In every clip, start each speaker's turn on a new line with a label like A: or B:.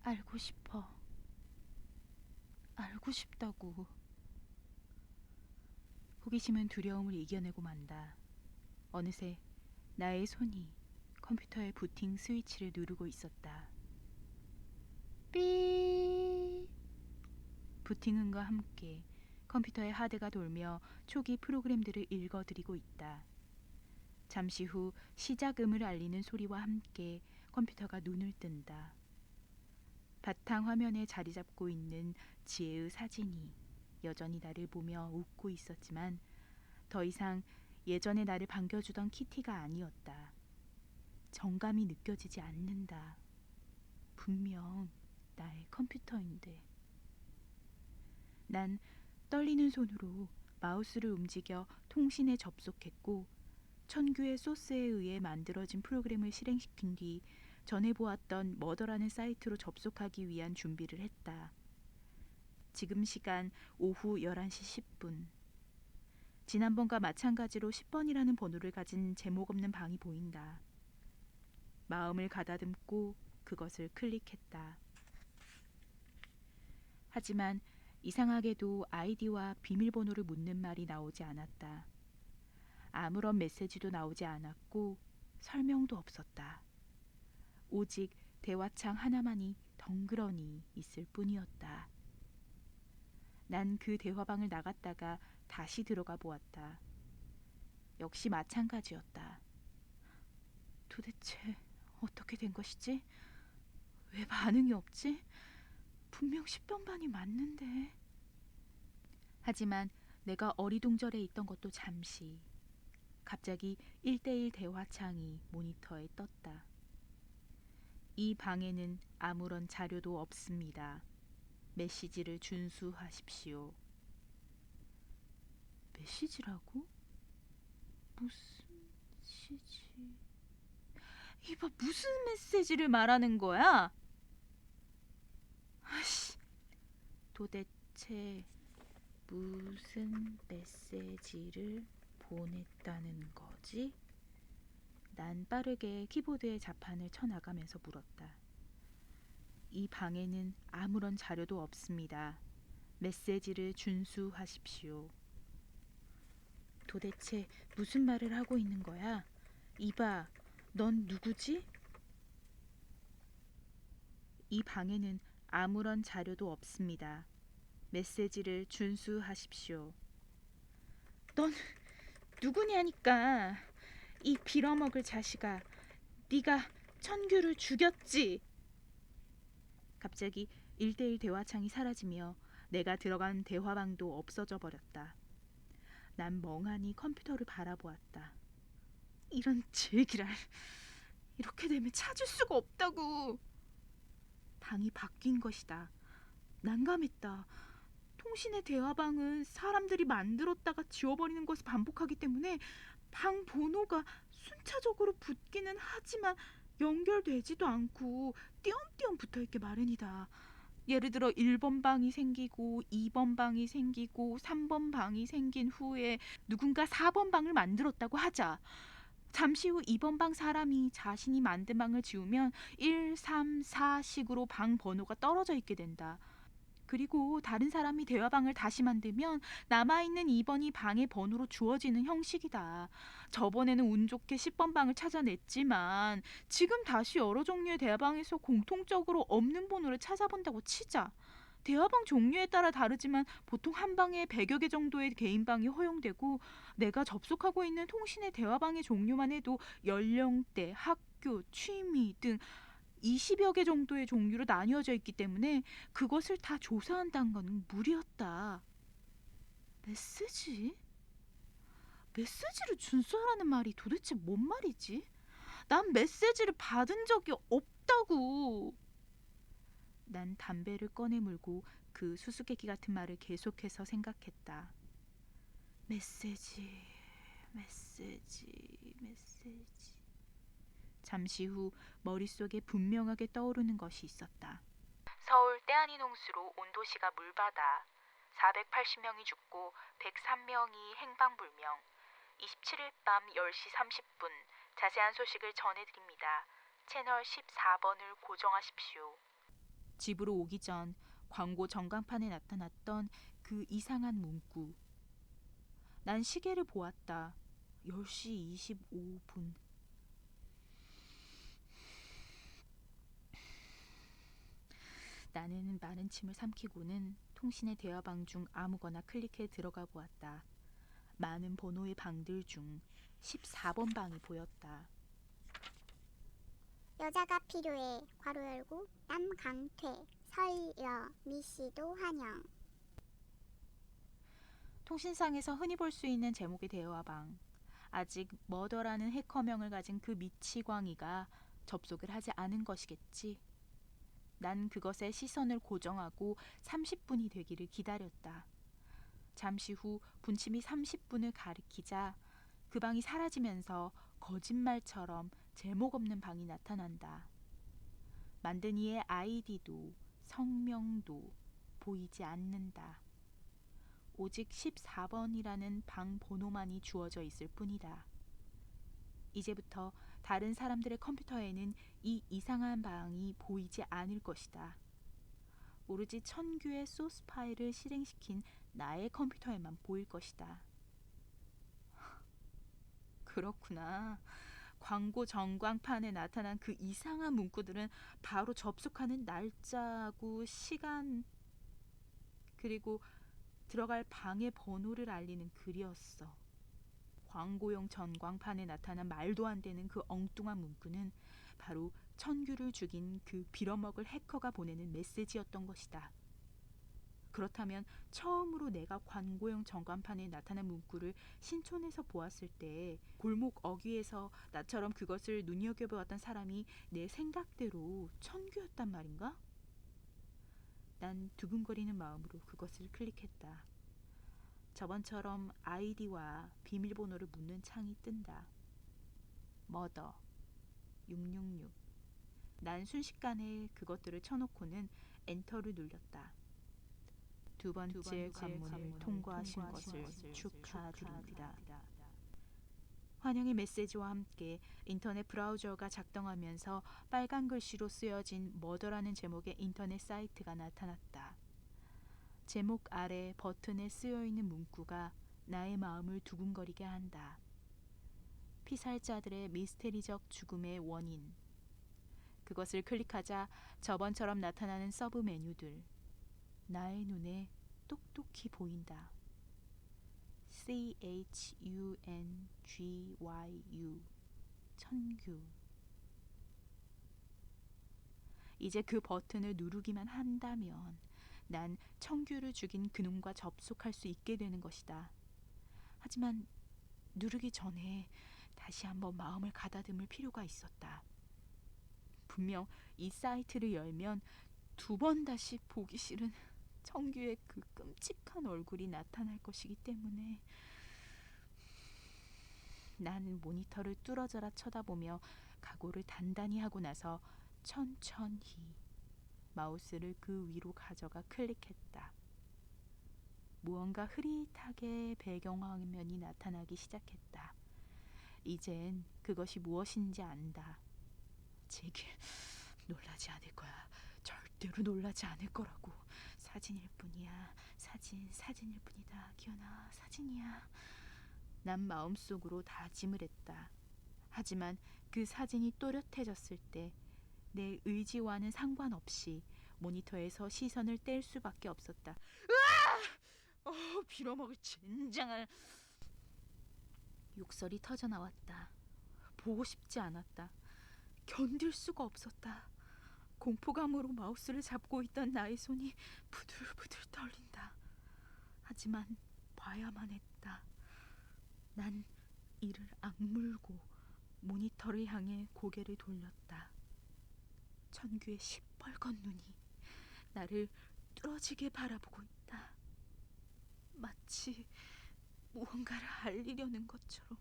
A: 알고 싶어. 알고 싶다고. 호기심은 두려움을 이겨내고 만다. 어느새 나의 손이 컴퓨터의 부팅 스위치를 누르고 있었다. 삐. 부팅음과 함께 컴퓨터의 하드가 돌며 초기 프로그램들을 읽어드리고 있다. 잠시 후 시작음을 알리는 소리와 함께 컴퓨터가 눈을 뜬다. 바탕 화면에 자리 잡고 있는 지혜의 사진이 여전히 나를 보며 웃고 있었지만 더 이상 예전에 나를 반겨주던 키티가 아니었다. 정감이 느껴지지 않는다. 분명 나의 컴퓨터인데. 난 떨리는 손으로 마우스를 움직여 통신에 접속했고 천규의 소스에 의해 만들어진 프로그램을 실행시킨 뒤 전에 보았던 머더라는 사이트로 접속하기 위한 준비를 했다. 지금 시간 오후 11시 10분. 지난번과 마찬가지로 10번이라는 번호를 가진 제목 없는 방이 보인다. 마음을 가다듬고 그것을 클릭했다. 하지만 이상하게도 아이디와 비밀번호를 묻는 말이 나오지 않았다. 아무런 메시지도 나오지 않았고 설명도 없었다. 오직 대화창 하나만이 덩그러니 있을 뿐이었다. 난 그 대화방을 나갔다가 다시 들어가 보았다. 역시 마찬가지였다. 도대체 어떻게 된 것이지? 왜 반응이 없지? 분명 10번 반이 맞는데. 하지만 내가 어리둥절해 있던 것도 잠시. 갑자기 1대1 대화창이 모니터에 떴다. 이 방에는 아무런 자료도 없습니다. 메시지를 준수하십시오. 메시지라고? 무슨 메시지? 이봐, 무슨 메시지를 말하는 거야? 아씨, 도대체 무슨 메시지를 보냈다는 거지? 난 빠르게 키보드에 자판을 쳐나가면서 물었다. 이 방에는 아무런 자료도 없습니다. 메시지를 준수하십시오. 도대체 무슨 말을 하고 있는 거야? 이봐, 넌 누구지? 이 방에는 아무런 자료도 없습니다. 메시지를 준수하십시오. 넌 누구냐니까. 이 빌어먹을 자식아. 네가 천규를 죽였지. 갑자기 1대1 대화창이 사라지며 내가 들어간 대화방도 없어져 버렸다. 난 멍하니 컴퓨터를 바라보았다. 이런 제기랄. 이렇게 되면 찾을 수가 없다고. 방이 바뀐 것이다. 난감했다. 통신의 대화방은 사람들이 만들었다가 지워버리는 것을 반복하기 때문에 방 번호가 순차적으로 붙기는 하지만 연결되지도 않고 띄엄띄엄 붙어있기 마련이다. 예를 들어 1번 방이 생기고 2번 방이 생기고 3번 방이 생긴 후에 누군가 4번 방을 만들었다고 하자. 잠시 후 2번 방 사람이 자신이 만든 방을 지우면 1, 3, 4식으로 방 번호가 떨어져 있게 된다. 그리고 다른 사람이 대화방을 다시 만들면 남아있는 2번이 방의 번호로 주어지는 형식이다. 저번에는 운 좋게 10번 방을 찾아냈지만 지금 다시 여러 종류의 대화방에서 공통적으로 없는 번호를 찾아본다고 치자. 대화방 종류에 따라 다르지만 보통 한 방에 100여 개 정도의 개인방이 허용되고 내가 접속하고 있는 통신의 대화방의 종류만 해도 연령대, 학교, 취미 등 20여 개 정도의 종류로 나뉘어져 있기 때문에 그것을 다 조사한다는 건 무리였다. 메시지? 메시지를 준수하라는 말이 도대체 뭔 말이지? 난 메시지를 받은 적이 없다고. 난 담배를 꺼내 물고 그 수수께끼 같은 말을 계속해서 생각했다. 메시지, 메시지, 메시지. 잠시 후 머릿속에 분명하게 떠오르는 것이 있었다. 서울 때아니 농수로 온 도시가 물바다. 480명이 죽고 103명이 행방불명. 27일 밤 10시 30분 자세한 소식을 전해드립니다. 채널 14번을 고정하십시오. 집으로 오기 전 광고 전광판에 나타났던 그 이상한 문구. 난 시계를 보았다. 10시 25분. 나는 마른 침을 삼키고는 통신의 대화방 중 아무거나 클릭해 들어가 보았다. 많은 번호의 방들 중 14번 방이 보였다.
B: 여자가 필요해. 괄호 열고 남강퇴 설여 미씨도 환영.
A: 통신상에서 흔히 볼 수 있는 제목의 대화방. 아직 머더라는 해커명을 가진 그 미치광이가 접속을 하지 않은 것이겠지. 난 그것에 시선을 고정하고 30분이 되기를 기다렸다. 잠시 후 분침이 30분을 가리키자 그 방이 사라지면서 거짓말처럼 제목 없는 방이 나타난다. 만든 이의 아이디도 성명도 보이지 않는다. 오직 14번이라는 방 번호만이 주어져 있을 뿐이다. 이제부터 다른 사람들의 컴퓨터에는 이 이상한 방이 보이지 않을 것이다. 오로지 천규의 소스 파일을 실행시킨 나의 컴퓨터에만 보일 것이다. 그렇구나. 광고 전광판에 나타난 그 이상한 문구들은 바로 접속하는 날짜하고 시간, 그리고 들어갈 방의 번호를 알리는 글이었어. 광고용 전광판에 나타난 말도 안 되는 그 엉뚱한 문구는 바로 천규를 죽인 그 빌어먹을 해커가 보내는 메시지였던 것이다. 그렇다면 처음으로 내가 광고용 전광판에 나타난 문구를 신촌에서 보았을 때 골목 어귀에서 나처럼 그것을 눈여겨보았던 사람이 내 생각대로 천규였단 말인가? 난 두근거리는 마음으로 그것을 클릭했다. 저번처럼 아이디와 비밀번호를 묻는 창이 뜬다. 머더 666. 난 순식간에 그것들을 쳐놓고는 엔터를 눌렀다. 두 번째 관문을 통과하신 것을 축하드립니다. 환영의 메시지와 함께 인터넷 브라우저가 작동하면서 빨간 글씨로 쓰여진 머더라는 제목의 인터넷 사이트가 나타났다. 제목 아래 버튼에 쓰여있는 문구가 나의 마음을 두근거리게 한다. 피살자들의 미스테리적 죽음의 원인. 그것을 클릭하자 저번처럼 나타나는 서브 메뉴들. 나의 눈에 똑똑히 보인다. CHUNGYU 천규. 이제 그 버튼을 누르기만 한다면 난 천규를 죽인 그놈과 접속할 수 있게 되는 것이다. 하지만 누르기 전에 다시 한번 마음을 가다듬을 필요가 있었다. 분명 이 사이트를 열면 2번 다시 보기 싫은 천규의 그 끔찍한 얼굴이 나타날 것이기 때문에 난 모니터를 뚫어져라 쳐다보며 각오를 단단히 하고 나서 천천히 마우스를 그 위로 가져가 클릭했다. 무언가 흐릿하게 배경화면이 나타나기 시작했다. 이젠 그것이 무엇인지 안다. 제길 놀라지 않을 거야. 절대로 놀라지 않을 거라고. 사진일 뿐이야. 사진일 뿐이다. 기현아, 사진이야. 난 마음속으로 다짐을 했다. 하지만 그 사진이 또렷해졌을 때 내 의지와는 상관없이 모니터에서 시선을 뗄 수밖에 없었다. 빌어먹을 젠장을. 욕설이 터져나왔다. 보고 싶지 않았다. 견딜 수가 없었다. 공포감으로 마우스를 잡고 있던 나의 손이 부들부들 떨린다. 하지만 봐야만 했다. 난 이를 악물고 모니터를 향해 고개를 돌렸다. 천규의 시뻘건 눈이 나를 뚫어지게 바라보고 있다. 마치 무언가를 알리려는 것처럼.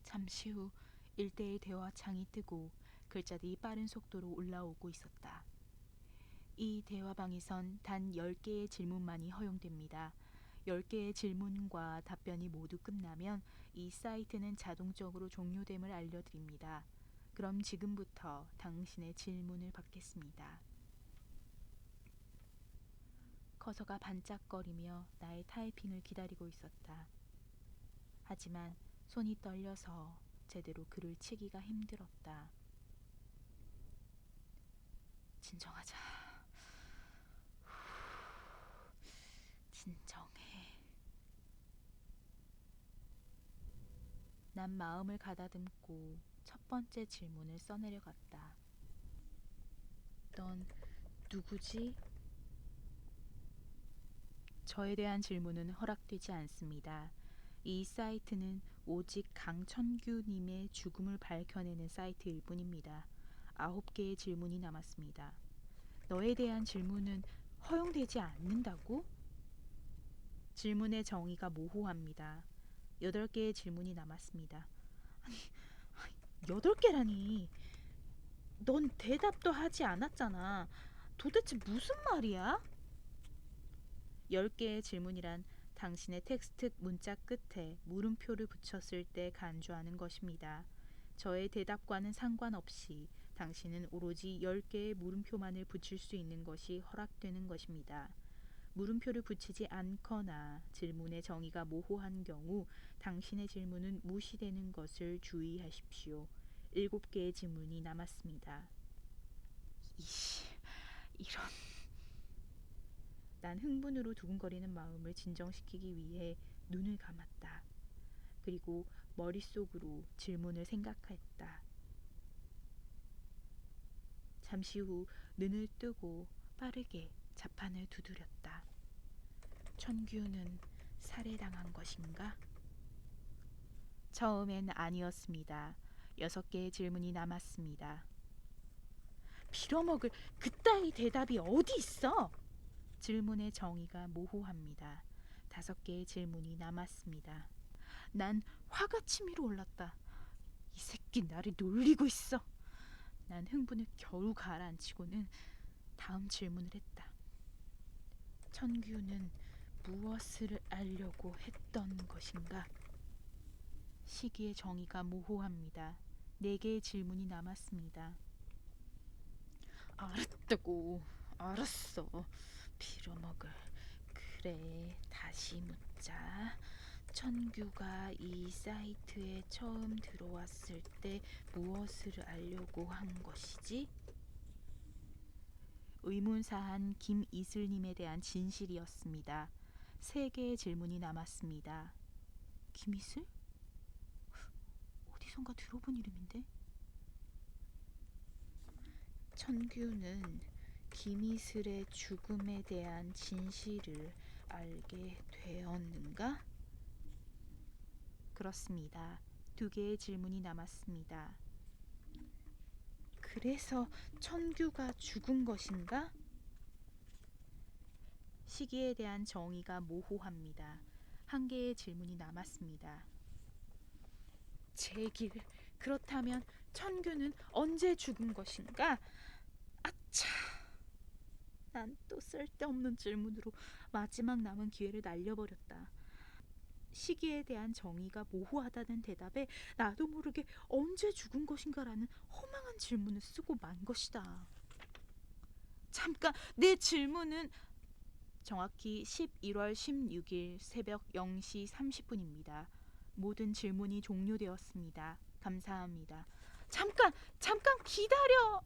A: 잠시 후 일대의 대화창이 뜨고 글자들이 빠른 속도로 올라오고 있었다. 이 대화방에선 단 10개의 질문만이 허용됩니다. 10개의 질문과 답변이 모두 끝나면 이 사이트는 자동적으로 종료됨을 알려드립니다. 그럼 지금부터 당신의 질문을 받겠습니다. 커서가 반짝거리며 나의 타이핑을 기다리고 있었다. 하지만 손이 떨려서 제대로 글을 치기가 힘들었다. 진정하자. 진정해. 난 마음을 가다듬고 첫 번째 질문을 써내려갔다. 넌 누구지? 저에 대한 질문은 허락되지 않습니다. 이 사이트는 오직 강천규님의 죽음을 밝혀내는 사이트일 뿐입니다. 9개의 질문이 남았습니다. 너에 대한 질문은 허용되지 않는다고? 질문의 정의가 모호합니다. 8개의 질문이 남았습니다. 아니, 8개라니. 넌 대답도 하지 않았잖아. 도대체 무슨 말이야? 10개의 질문이란 당신의 텍스트 문자 끝에 물음표를 붙였을 때 간주하는 것입니다. 저의 대답과는 상관없이 당신은 오로지 10개의 물음표만을 붙일 수 있는 것이 허락되는 것입니다. 물음표를 붙이지 않거나 질문의 정의가 모호한 경우 당신의 질문은 무시되는 것을 주의하십시오. 7개의 질문이 남았습니다. 이런... 난 흥분으로 두근거리는 마음을 진정시키기 위해 눈을 감았다. 그리고 머릿속으로 질문을 생각했다. 잠시 후 눈을 뜨고 빠르게 자판을 두드렸다. 천규는 살해당한 것인가? 처음엔 아니었습니다. 6개의 질문이 남았습니다. 빌어먹을 그따위 대답이 어디 있어? 질문의 정의가 모호합니다. 5개의 질문이 남았습니다. 난 화가 치밀어 올랐다. 이 새끼 나를 놀리고 있어. 난 흥분을 겨우 가라앉히고는 다음 질문을 했다. 천규는 무엇을 알려고 했던 것인가? 시기의 정의가 모호합니다. 4개의 질문이 남았습니다. 알았다고. 알았어. 빌어먹을. 그래, 다시 묻자. 천규가 이 사이트에 처음 들어왔을 때 무엇을 알려고 한 것이지? 의문사한 김이슬님에 대한 진실이었습니다. 3개의 질문이 남았습니다. 김이슬? 어디선가 들어본 이름인데? 천규는 김이슬의 죽음에 대한 진실을 알게 되었는가? 그렇습니다. 2개의 질문이 남았습니다. 그래서 천규가 죽은 것인가? 시기에 대한 정의가 모호합니다. 1개의 질문이 남았습니다. 제길, 그렇다면 천규는 언제 죽은 것인가? 아차! 난 또 쓸데없는 질문으로 마지막 남은 기회를 날려버렸다. 시기에 대한 정의가 모호하다는 대답에 나도 모르게 언제 죽은 것인가라는 허망한 질문을 쓰고 만 것이다. 잠깐, 내 질문은 정확히 11월 16일 새벽 0시 30분입니다. 모든 질문이 종료되었습니다. 감사합니다. 잠깐 기다려!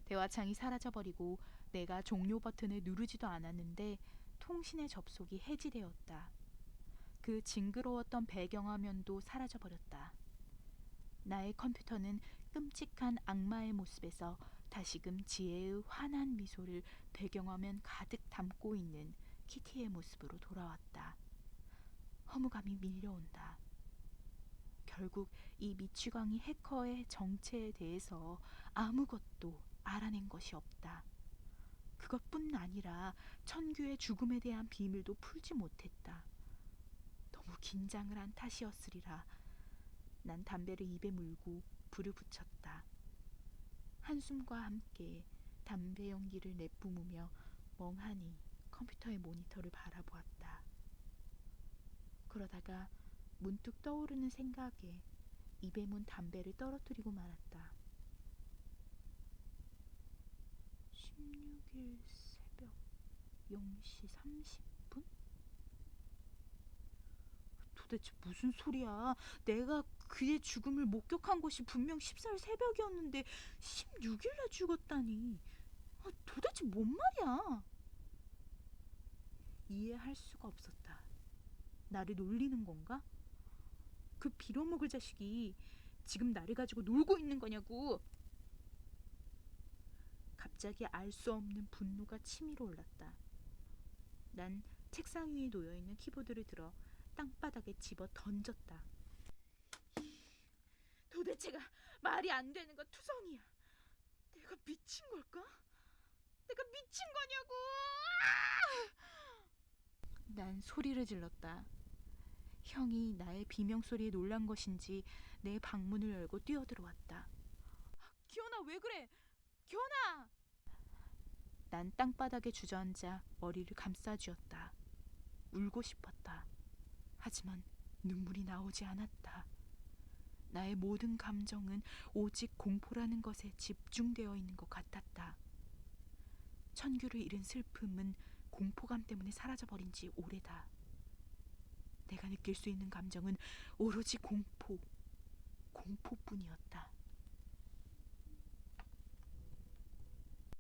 A: 대화창이 사라져버리고 내가 종료 버튼을 누르지도 않았는데 통신의 접속이 해지되었다. 그 징그러웠던 배경화면도 사라져버렸다. 나의 컴퓨터는 끔찍한 악마의 모습에서 다시금 지혜의 환한 미소를 배경화면 가득 담고 있는 키티의 모습으로 돌아왔다. 허무감이 밀려온다. 결국 이 미취광이 해커의 정체에 대해서 아무것도 알아낸 것이 없다. 그것뿐 아니라 천규의 죽음에 대한 비밀도 풀지 못했다. 너무 긴장을 한 탓이었으리라. 난 담배를 입에 물고 불을 붙였다. 한숨과 함께 담배 연기를 내뿜으며 멍하니 컴퓨터의 모니터를 바라보았다. 그러다가 문득 떠오르는 생각에 입에 문 담배를 떨어뜨리고 말았다. 16일 새벽 0시 30분? 도대체 무슨 소리야? 내가 그의 죽음을 목격한 것이 분명 14일 새벽이었는데 16일날 죽었다니. 도대체 뭔 말이야? 이해할 수가 없었다. 나를 놀리는 건가? 그 빌어먹을 자식이 지금 나를 가지고 놀고 있는 거냐고. 갑자기 알 수 없는 분노가 치밀어 올랐다. 난 책상 위에 놓여있는 키보드를 들어 땅바닥에 집어 던졌다. 도대체가 말이 안 되는 거 투성이야. 내가 미친 걸까? 내가 미친 거냐고! 난 소리를 질렀다. 형이 나의 비명소리에 놀란 것인지 내 방문을 열고 뛰어들어왔다. 기현아, 왜 그래? 기현아! 난 땅바닥에 주저앉아 머리를 감싸쥐었다. 울고 싶었다. 하지만 눈물이 나오지 않았다. 나의 모든 감정은 오직 공포라는 것에 집중되어 있는 것 같았다. 천규를 잃은 슬픔은 공포감 때문에 사라져버린 지 오래다. 내가 느낄 수 있는 감정은 오로지 공포뿐이었다.